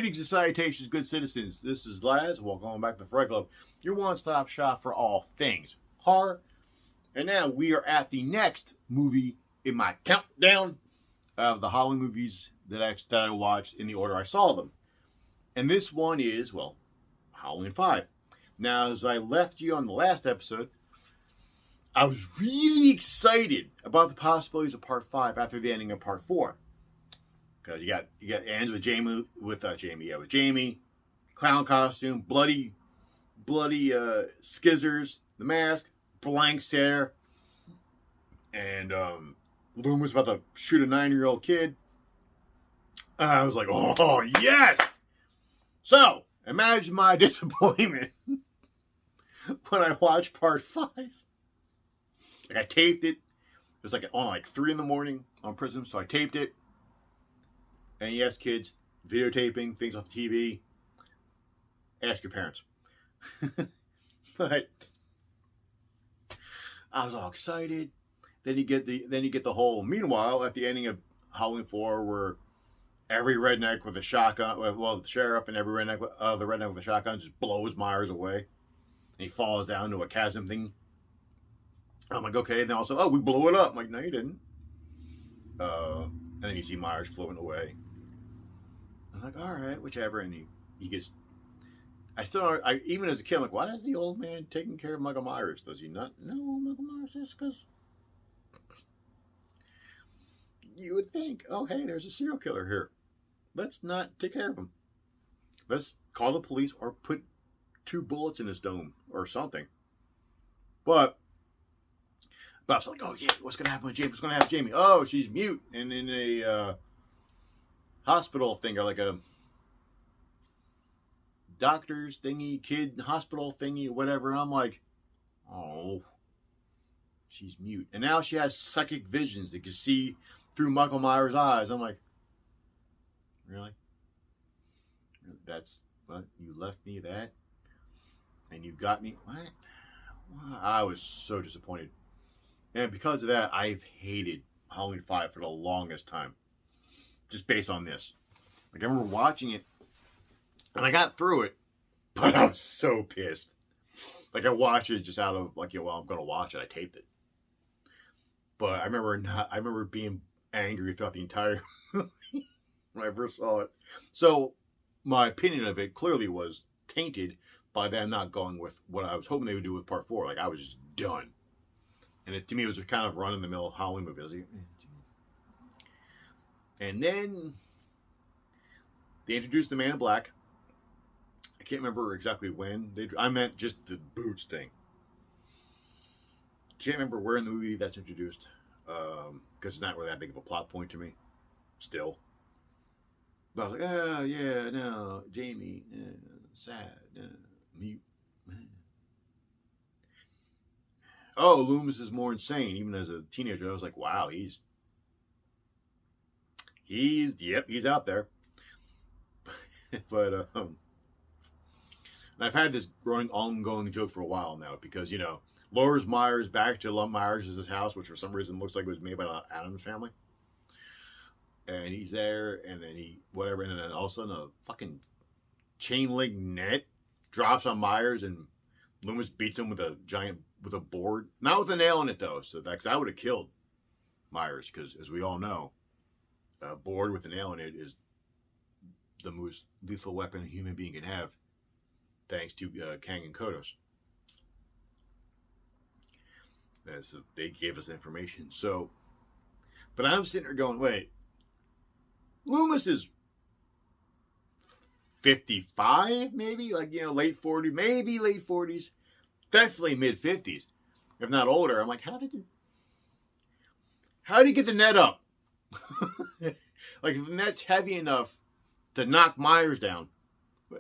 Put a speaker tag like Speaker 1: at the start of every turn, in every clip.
Speaker 1: Greetings and salutations, good citizens. This is Laz. Welcome back to the Fright Club, your one-stop shop for all things horror. And now we are at the next movie in my countdown of the Halloween movies that I watched in the order I saw them. And this one is, well, Halloween 5. Now, as I left you on the last episode, I was really excited about the possibilities of Part 5 after the ending of Part 4. Because you got ends with Jamie, with Jamie, clown costume, bloody skizzers, the mask, blank stare, and Loomis about to shoot a 9-year-old kid. I was like, oh yes! So imagine my disappointment when I watched Part 5. Like, I taped it. It was like on like 3 in the morning on Prism, so I taped it. And yes, kids, videotaping things off the TV. Ask your parents. But I was all excited. Then you get the whole. Meanwhile, at the ending of Halloween 4, where every redneck with a shotgun, well, the sheriff and every redneck, the redneck with a shotgun just blows Myers away, and he falls down to a chasm thing. I'm like, okay. And then also, oh, we blew it up. I'm like, no, you didn't. And then you see Myers floating away. I'm like, all right, whichever. And he gets. Even as a kid, I'm like, why is the old man taking care of Michael Myers? Does he not know Michael Myers is? Because you would think, oh, hey, there's a serial killer here. Let's not take care of him. Let's call the police or put 2 bullets in his dome or something. But I was like, oh, yeah, what's going to happen with Jamie? What's going to happen with Jamie? Oh, she's mute. And in a hospital thing, or like a doctor's thingy, kid hospital thingy, whatever. I'm like, oh, she's mute. And now she has psychic visions that can see through Michael Myers' eyes. I'm like, really? That's what? You left me that? And you got me? What? I was so disappointed. And because of that, I've hated Halloween 5 for the longest time. Just based on this. Like, I remember watching it, and I got through it, but I was so pissed. Like, I watched it just out of, like, well, I'm going to watch it. I taped it. But I remember being angry throughout the entire movie when I first saw it. So, my opinion of it clearly was tainted by them not going with what I was hoping they would do with Part 4. Like, I was just done. And to me, it was a kind of run-in-the-mill Halloween movie. I was like, and then they introduced the Man in Black. I can't remember exactly when. I meant just the boots thing. Can't remember where in the movie that's introduced. Because it's not really that big of a plot point to me. Still. But I was like, oh, yeah, no. Jamie, sad, mute. Oh, Loomis is more insane. Even as a teenager, I was like, wow, he's out there. But I've had this ongoing joke for a while now, because lures Myers back to Myers' house, which for some reason looks like it was made by the Addams family. And he's there, and then and then all of a sudden a fucking chain link net drops on Myers, and Loomis beats him with a board, not with a nail in it though. So that would have killed Myers, because as we all know, a board with a nail in it is the most lethal weapon a human being can have, thanks to Kang and Kodos. So they gave us information. So, but I'm sitting there going, wait, Loomis is 55, maybe, like, late 40s, maybe late 40s, definitely mid 50s, if not older. I'm like, how did he get the net up? Like, if the net's heavy enough to knock Myers down,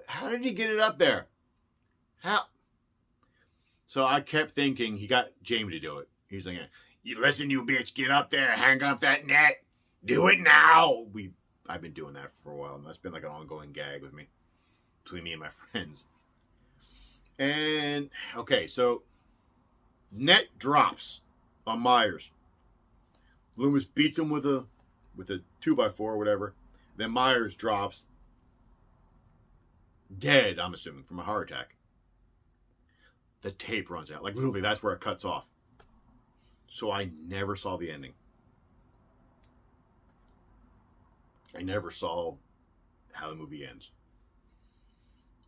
Speaker 1: how did he get it up there? How? So I kept thinking he got Jamie to do it. He's like, you listen, you bitch, get up there, hang up that net, do it now. I've been doing that for a while, and that's been like an ongoing gag with me, between me and my friends. And okay, so net drops on Myers. Loomis beats him with a 2x4 or whatever. Then Myers drops. dead, I'm assuming, from a heart attack. The tape runs out. Like, literally, that's where it cuts off. So I never saw the ending. I never saw how the movie ends.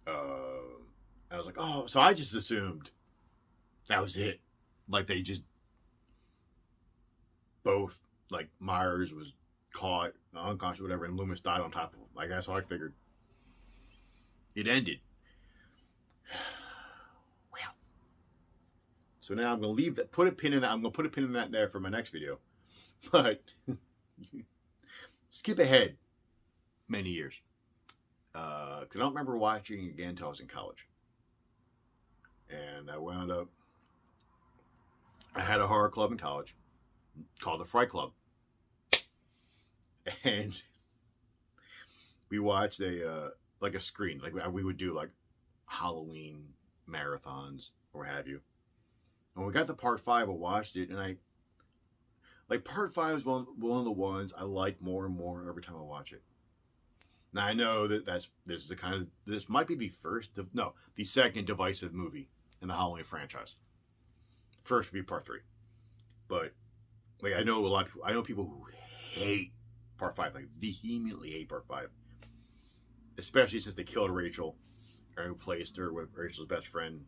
Speaker 1: I was like, oh, so I just assumed that was it. Like, they just both, like, Myers was caught unconscious, whatever, and Loomis died on top of him. Like, that's how I figured it ended. Well, so now I'm gonna leave that. Put a pin in that. I'm gonna put a pin in that there for my next video. But skip ahead many years, because I don't remember watching it again until I was in college, and I wound up. I had a horror club in college called the Fright Club, and we watched a screen, like we would do like Halloween marathons or what have you. And when we got to part 5, I watched it, and part 5 is one of the ones I like more and more every time I watch it. Now I know that this might be the second divisive movie in the Halloween franchise. First would be part 3, but like I know people who hate part 5, like vehemently hate part 5, especially since they killed Rachel and replaced her with Rachel's best friend.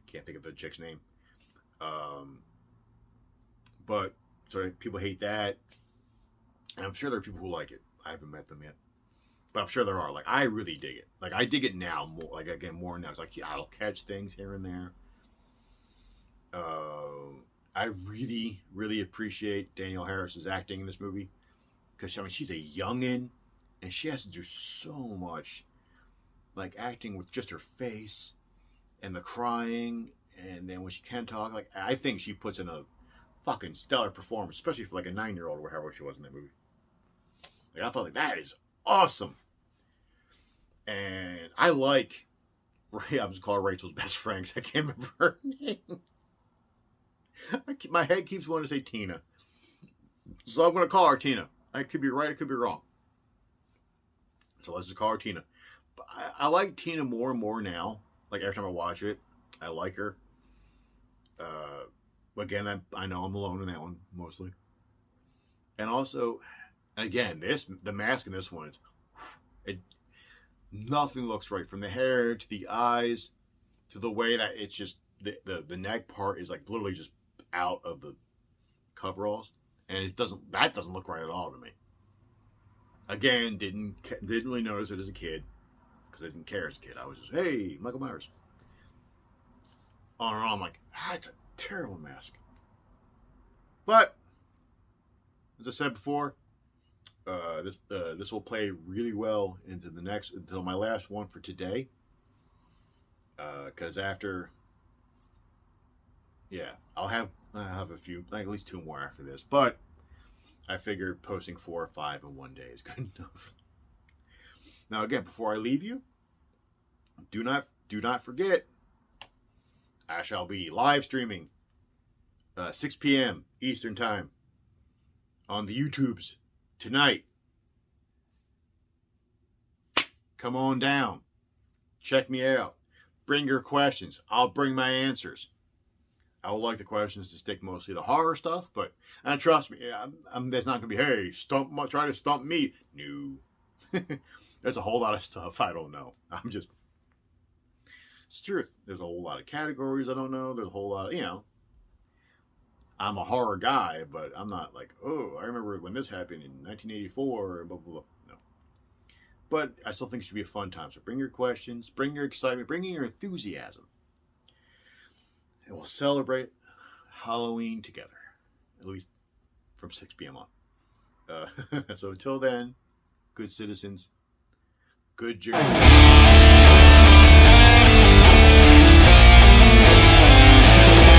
Speaker 1: Can't think of the chick's name. But so people hate that, and I'm sure there are people who like it. I haven't met them yet, but I'm sure there are. Like, I really dig it. Like, I dig it now more. Like, again, more now. It's like I'll catch things here and there. I really, really appreciate Danielle Harris's acting in this movie, because I mean, she's a youngin, and she has to do so much, like acting with just her face and the crying, and then when she can talk, like I think she puts in a fucking stellar performance, especially for like a 9-year-old or however she was in that movie. Like, I thought, like, that is awesome. And I like, I'm just calling Rachel's best friend because I can't remember her name. My head keeps wanting to say Tina, so I'm going to call her Tina. I could be right, I could be wrong. So let's just call her Tina. But I like Tina more and more now. Like, every time I watch it, I like her. Again, I know I'm alone in that one, mostly. And also, again, the mask in this one, nothing looks right. From the hair, to the eyes, to the way that it's just, the neck part is like literally just out of the coveralls. And that doesn't look right at all to me. Again, didn't really notice it as a kid, because I didn't care as a kid. I was just, hey, Michael Myers. On and on, I'm like, that's a terrible mask. But as I said before, this will play really well until my last one for today. Because after, yeah, I'll have a few, like at least 2 more after this. But I figured posting 4 or 5 in one day is good enough. Now, again, before I leave you, do not forget, I shall be live streaming 6 p.m. Eastern Time on the YouTubes tonight. Come on down. Check me out. Bring your questions. I'll bring my answers. I would like the questions to stick mostly to horror stuff, but and trust me, there's not going to be, hey, try to stump me. No. There's a whole lot of stuff I don't know. It's true. There's a whole lot of categories I don't know. There's a whole lot of, I'm a horror guy, but I'm not like, oh, I remember when this happened in 1984, and blah, blah, blah. No. But I still think it should be a fun time. So bring your questions, bring your excitement, bring your enthusiasm. And we'll celebrate Halloween together. At least from 6 p.m. on. So until then, good citizens, good journey.